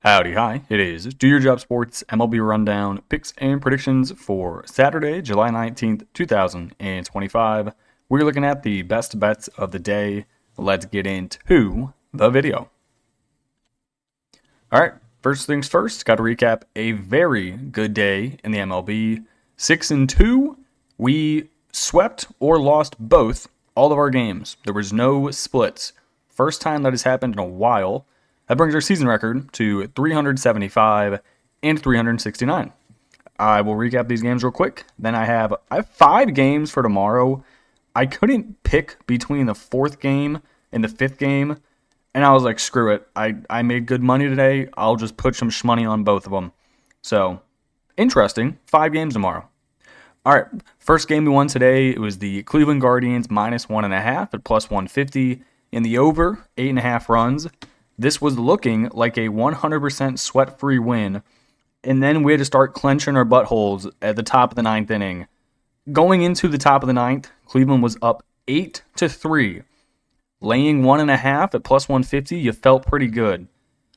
Howdy, hi. It is Do Your Job Sports MLB Rundown, picks and predictions for Saturday, July 19th, 2025. We're looking at the best bets of the day. Let's get into the video. All right, first things first, got to recap a very good day in the MLB. 6-2, we swept or lost both all of our games. There was no splits. First time that has happened in a while. That brings our season record to 375 and 369. I will recap these games real quick. Then I have 5 games for tomorrow. I couldn't pick between the 4th game and the 5th game, and I was like, screw it. I made good money today. I'll just put some shmoney on both of them. So, interesting. 5 games tomorrow. All right, first game we won today, it was the Cleveland Guardians -1.5 at +150 in the over 8.5 runs. This was looking like a 100% sweat-free win, and then we had to start clenching our buttholes at the top of the 9th inning. Going into the top of the 9th, Cleveland was up 8-3. Laying 1.5 at +150, you felt pretty good.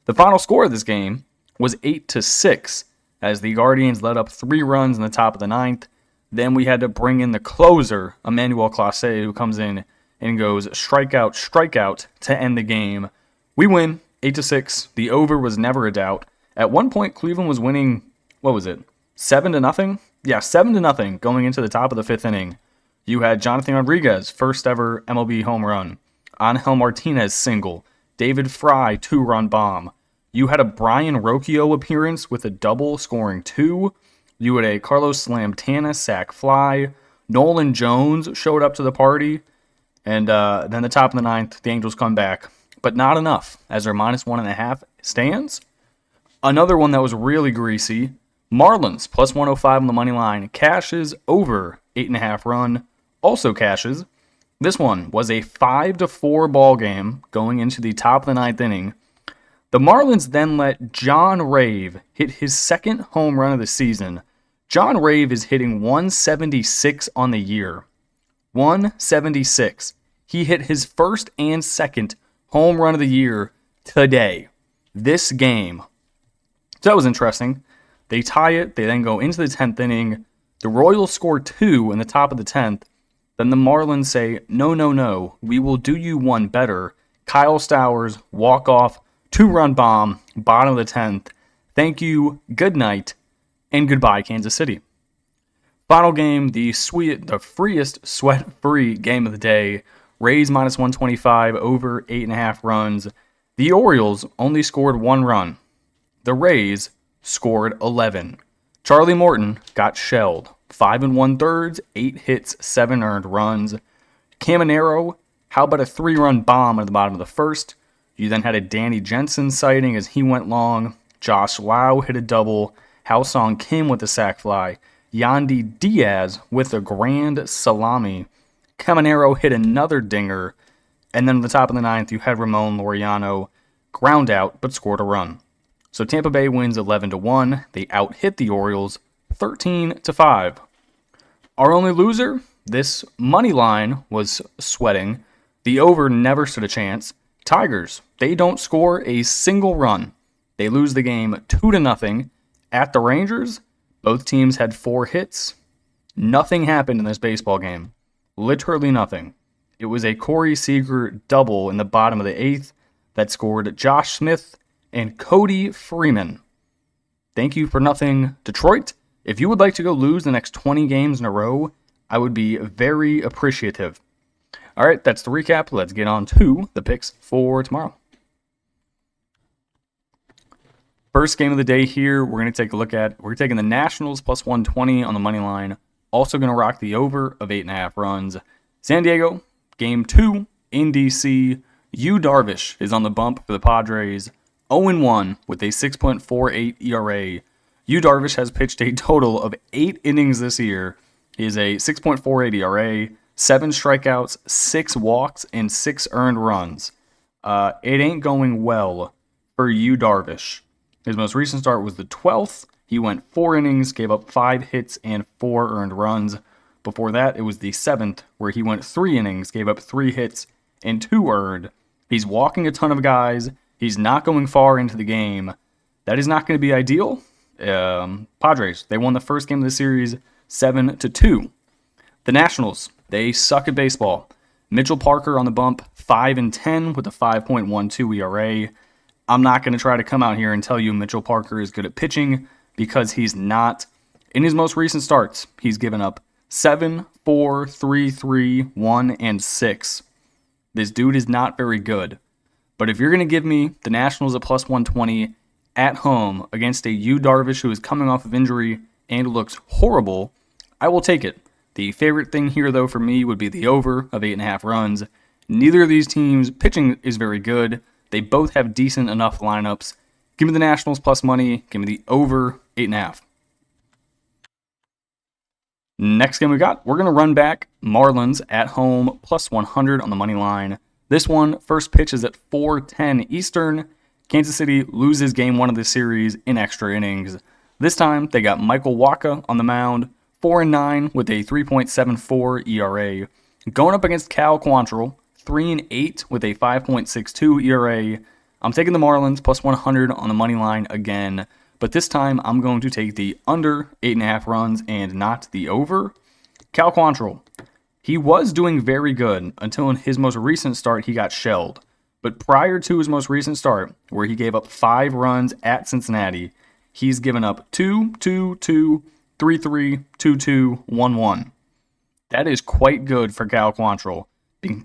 The final score of this game was 8-6, as the Guardians let up 3 runs in the top of the 9th. Then we had to bring in the closer, Emmanuel Clase, who comes in and goes strikeout, strikeout to end the game. We win 8-6. The over was never a doubt. At one point, Cleveland was winning, 7-0? Yeah, 7-0 going into the top of the 5th inning. You had Jonathan Rodriguez, first ever MLB home run. Angel Martinez single. David Fry, 2-run bomb. You had a Brian Rocchio appearance with a double scoring 2. You had a Carlos Santana sac fly. Nolan Jones showed up to the party. And then the top of the 9th, the Angels come back. But not enough, as their -1.5 stands. Another one that was really greasy, Marlins, +105 on the money line, cashes over 8.5 run, also cashes. This one was a 5-4 ball game going into the top of the 9th inning. The Marlins then let John Rave hit his 2nd home run of the season. John Rave is hitting 176 on the year. 176. He hit his 1st and 2nd home run of the year today. This game. So that was interesting. They tie it. They then go into the 10th inning. The Royals score 2 in the top of the 10th. Then the Marlins say, no, we will do you one better. Kyle Stowers, walk-off, 2-run bomb, bottom of the 10th. Thank you, good night, and goodbye, Kansas City. Final game, the freest sweat-free game of the day. Rays -125, over 8.5 runs. The Orioles only scored 1 run. The Rays scored 11. Charlie Morton got shelled. 5 1/3, 8 hits, 7 earned runs. Caminero, how about a 3-run bomb at the bottom of the 1st? You then had a Danny Jensen sighting as he went long. Josh Lau hit a double. Hao-Sung Kim with a sac fly. Yandy Diaz with a grand salami. Caminero hit another dinger. And then at the top of the 9th, you had Ramon Laureano ground out but scored a run. So Tampa Bay wins 11-1. They out-hit the Orioles 13-5. Our only loser, this money line was sweating. The over never stood a chance. Tigers, they don't score a single run. They lose the game 2-0 at the Rangers. Both teams had 4 hits. Nothing happened in this baseball game. Literally nothing. It was a Corey Seager double in the bottom of the 8th that scored Josh Smith and Cody Freeman. Thank you for nothing, Detroit. If you would like to go lose the next 20 games in a row, I would be very appreciative. All right, that's the recap. Let's get on to the picks for tomorrow. First game of the day here, we're going to take a look at, we're taking the Nationals +120 on the money line. Also going to rock the over of 8.5 runs. San Diego, game 2 in DC. Yu Darvish is on the bump for the Padres. 0-1 with a 6.48 ERA. Yu Darvish has pitched a total of 8 innings this year. He is a 6.48 ERA, 7 strikeouts, 6 walks, and 6 earned runs. It ain't going well for Yu Darvish. His most recent start was the 12th. He went 4 innings, gave up 5 hits and 4 earned runs. Before that, it was the 7th, where he went 3 innings, gave up 3 hits and 2 earned. He's walking a ton of guys. He's not going far into the game. That is not going to be ideal. Padres, they won the first game of the series 7-2. The Nationals, they suck at baseball. Mitchell Parker on the bump, 5-10 with a 5.12 ERA. I'm not going to try to come out here and tell you Mitchell Parker is good at pitching because he's not. In his most recent starts, he's given up 7, 4, 3, 3, 1, and 6. This dude is not very good. But if you're going to give me the Nationals at plus 120 at home against a Yu Darvish who is coming off of injury and looks horrible, I will take it. The favorite thing here, though, for me would be the over of 8.5 runs. Neither of these teams' pitching is very good. They both have decent enough lineups. Give me the Nationals plus money. Give me the over 8.5. Next game we're going to run back Marlins at home plus 100 on the money line. This one, first pitch is at 4:10 Eastern. Kansas City loses game 1 of the series in extra innings. This time, they got Michael Wacha on the mound, 4-9 with a 3.74 ERA. Going up against Cal Quantrill, 3-8 with a 5.62 ERA. I'm taking the Marlins plus 100 on the money line again, but this time I'm going to take the under 8.5 runs and not the over. Cal Quantrill, he was doing very good until in his most recent start he got shelled. But prior to his most recent start, where he gave up 5 runs at Cincinnati, he's given up 2, 2, 2, 3, 3, 2, 2, 1, 1. That is quite good for Cal Quantrill,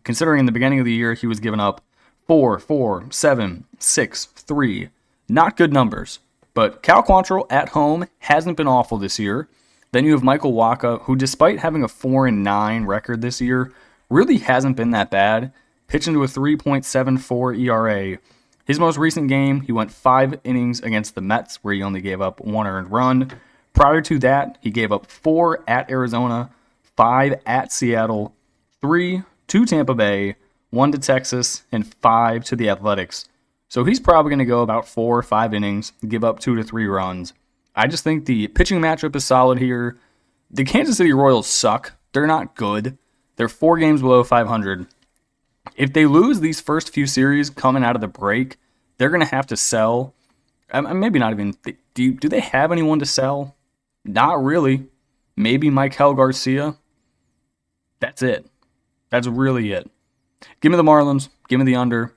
considering in the beginning of the year he was giving up 4, 4, 7, 6, 3. Not good numbers. But Cal Quantrill at home hasn't been awful this year. Then you have Michael Wacha, who despite having a 4-9 record this year, really hasn't been that bad. Pitching to a 3.74 ERA. His most recent game, he went 5 innings against the Mets, where he only gave up 1 earned run. Prior to that, he gave up 4 at Arizona, 5 at Seattle, 3 to Tampa Bay, 1 to Texas, and 5 to the Athletics. So he's probably going to go about 4 or 5 innings, give up 2 to 3 runs. I just think the pitching matchup is solid here. The Kansas City Royals suck. They're not good. They're 4 games below 500. If they lose these first few series coming out of the break, they're going to have to sell. Maybe not even. Do they have anyone to sell? Not really. Maybe Michael Garcia. That's it. That's really it. Give me the Marlins. Give me the under.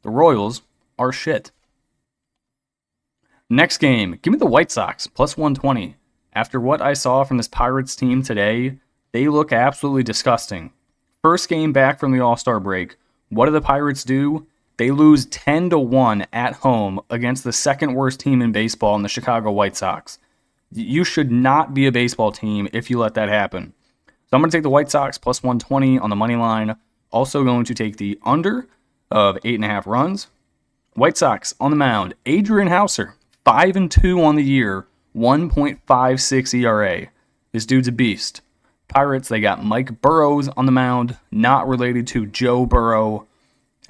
The Royals are shit. Next game. Give me the White Sox plus 120. After what I saw from this Pirates team today, they look absolutely disgusting. First game back from the All-Star break. What do the Pirates do? They lose 10-1 at home against the second worst team in baseball in the Chicago White Sox. You should not be a baseball team if you let that happen. So I'm going to take the White Sox plus 120 on the money line. Also going to take the under of 8.5 runs. White Sox on the mound. Adrian Hauser, 5-2 on the year, 1.56 ERA. This dude's a beast. Pirates, they got Mike Burrows on the mound, not related to Joe Burrow.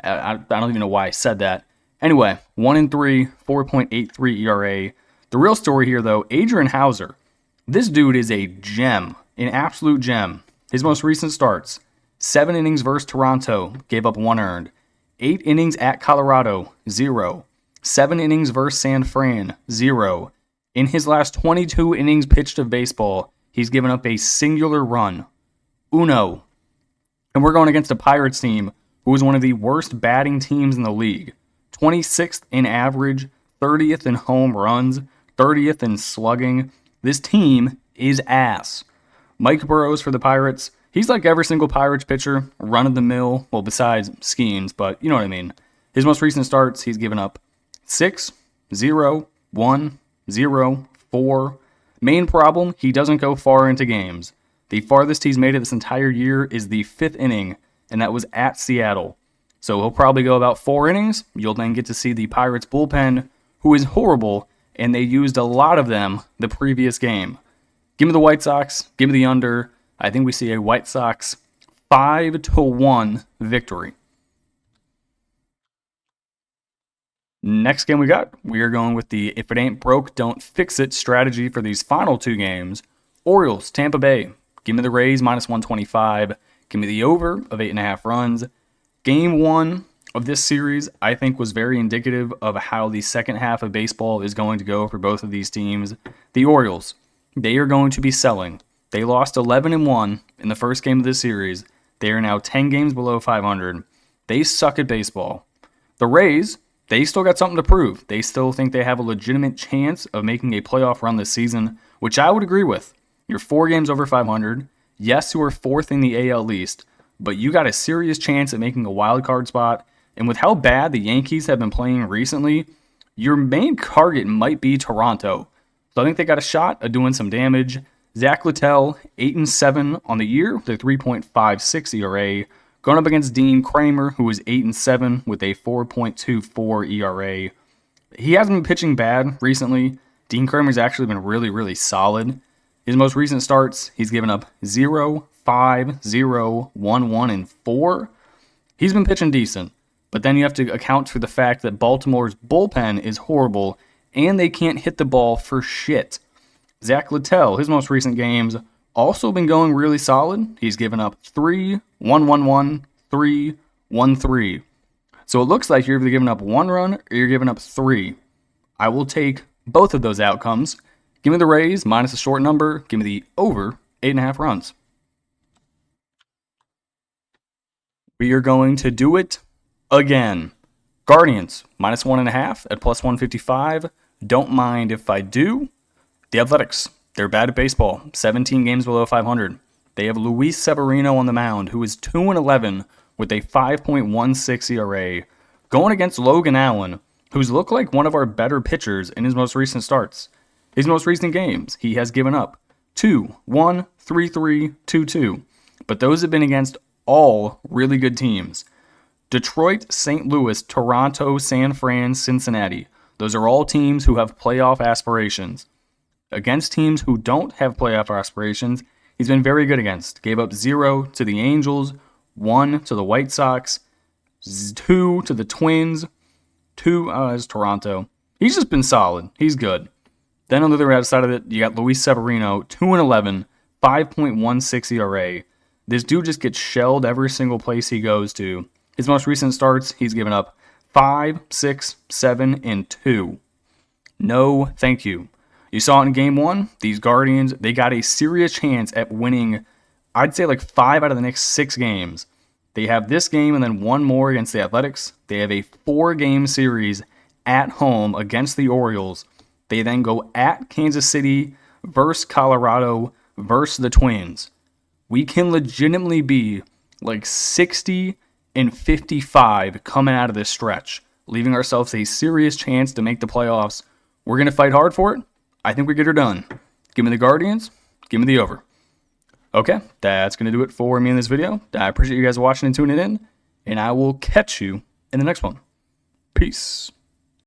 I don't even know why I said that. Anyway, 1-3, 4.83 ERA. The real story here, though, Adrian Hauser. This dude is a gem, an absolute gem. His most recent starts, 7 innings versus Toronto, gave up 1 earned. 8 innings at Colorado, 0. 7 innings versus San Fran, 0. In his last 22 innings pitched of baseball, he's given up a singular run. Uno. And we're going against a Pirates team who is one of the worst batting teams in the league. 26th in average, 30th in home runs, 30th in slugging. This team is ass. Mike Burrows for the Pirates. He's like every single Pirates pitcher, run-of-the-mill, well, besides Skeens, but you know what I mean. His most recent starts, he's given up 6, 0, 1, 0, 4. Main problem, he doesn't go far into games. The farthest he's made it this entire year is the 5th inning, and that was at Seattle. So he'll probably go about 4 innings. You'll then get to see the Pirates bullpen, who is horrible, and they used a lot of them the previous game. Give me the White Sox. Give me the under. I think we see a White Sox 5-1 victory. Next game we are going with the if it ain't broke, don't fix it strategy for these final 2 games. Orioles, Tampa Bay. Give me the Rays minus 125. Give me the over of 8.5 runs. Game 1, of this series, I think, was very indicative of how the second half of baseball is going to go for both of these teams. The Orioles, they are going to be selling. They lost 11-1 in the first game of this series. They are now 10 games below 500. They suck at baseball. The Rays, they still got something to prove. They still think they have a legitimate chance of making a playoff run this season, which I would agree with. You're 4 games over 500. Yes, you are 4th in the AL East, but you got a serious chance at making a wild card spot. And with how bad the Yankees have been playing recently, your main target might be Toronto. So I think they got a shot at doing some damage. Zach Littell, 8-7 on the year with a 3.56 ERA. Going up against Dean Kramer, who is 8-7 with a 4.24 ERA. He hasn't been pitching bad recently. Dean Kramer's actually been really, really solid. His most recent starts, he's given up 0, 5, 0, 1, 1, and 4. He's been pitching decent. But then you have to account for the fact that Baltimore's bullpen is horrible and they can't hit the ball for shit. Zach Littell, his most recent games, also been going really solid. He's given up 3, 1, 1, 1, 3, 1, 3. So it looks like you're either giving up 1 run or you're giving up 3. I will take both of those outcomes. Give me the Rays minus a short number. Give me the over 8.5 runs. We are going to do it again. Guardians, minus 1.5 at plus 155. Don't mind if I do. The Athletics, they're bad at baseball. 17 games below 500. They have Luis Severino on the mound, who is 2-11 with a 5.16 ERA, going against Logan Allen, who's looked like one of our better pitchers in his most recent starts. His most recent games, he has given up 2, 1, 3, 3, 2, 2. But those have been against all really good teams. Detroit, St. Louis, Toronto, San Fran, Cincinnati. Those are all teams who have playoff aspirations. Against teams who don't have playoff aspirations, he's been very good against. Gave up 0 to the Angels, 1 to the White Sox, 2 to the Twins, 2 as Toronto. He's just been solid. He's good. Then on the other side of it, you got Luis Severino, 2-11, 5.16 ERA. This dude just gets shelled every single place he goes to. His most recent starts, he's given up 5, 6, 7, and 2. No, thank you. You saw it in Game 1. These Guardians, they got a serious chance at winning, I'd say like 5 out of the next 6 games. They have this game and then one more against the Athletics. They have a 4-game series at home against the Orioles. They then go at Kansas City versus Colorado versus the Twins. We can legitimately be like 60-55 coming out of this stretch, leaving ourselves a serious chance to make the playoffs. We're going to fight hard for it. I think we get her done. Give me the Guardians. Give me the over. Okay, that's going to do it for me in this video. I appreciate you guys watching and tuning in, and I will catch you in the next one. Peace.